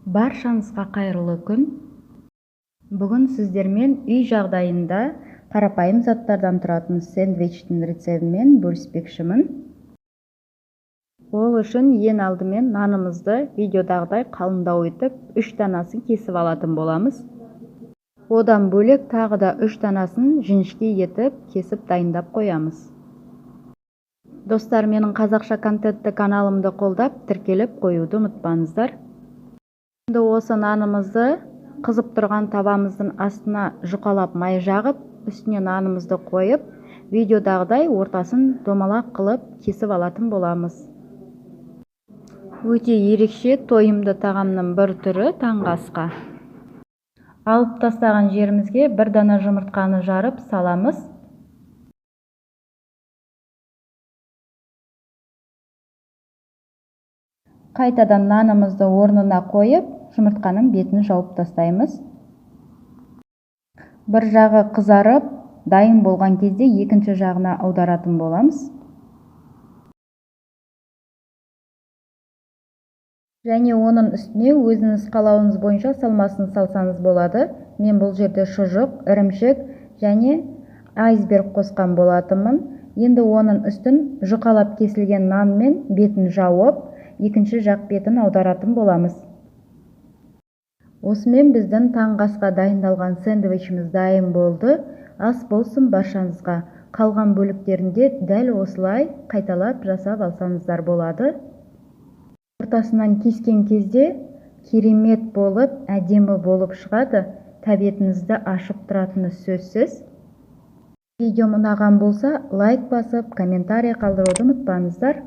Баршаңызға қайырлы күн. Бүгін сіздермен үй жағдайында қарапайым заттардан тұратын сэндвичтің рецептімен бөліспекшімін. Ол үшін ең алдымен нанымызды видеодағыдай қалыңдау етіп 3 данасын кесіп алатын боламыз. Одан бөлек тағы да 3 данасын жіңішке етіп кесіп дайындап қоямыз. Достар, менің қазақша контентті каналымды қолдап, тіркеліп қоюды ұмытпаңыздар. Енді осы нанымызды қызып тұрған табамыздың астына жұқалап май жағып, үстіне нанымызды қойып, видеодағыдай ортасын домалақ қылып кесіп алатын боламыз. Өте ерекше тойымды тағамның бір түрі таңғы асқа. Алып тастаған жерімізге 1 дана жұмыртқаны жарып саламыз. Қайтадан нанымызды орнына қойып, жұмыртқаның бетін жауып тастаймыз. Бір жағы қызарып, дайын болған кезде екінші жағына аударатын боламыз. Және оның үстіне өзіңіз қалауыңыз бойынша салмасын салсаңыз болады. Мен бұл жерде шұжық, ірімшік және айсберг қосқан болатынмын. Енді оның үстін жұқалап кесілген нанмен бетін жауып, екінші жақ бетін аударатын боламыз. Осымен біздің таңғы асқа дайындалған сэндвичіміз дайын болды. Ас болсын баршаңызға. Қалған бөліктерінде дәл осылай қайталап жасап алсаңыздар болады. Ортасынан кескен кезде керемет болып, әдемі болып шығады. Тәбетіңізді ашып тұратыны сөзсіз. Видео ұнаған болса, лайк басып, комментарий қалдыруды ұмытпаңыздар.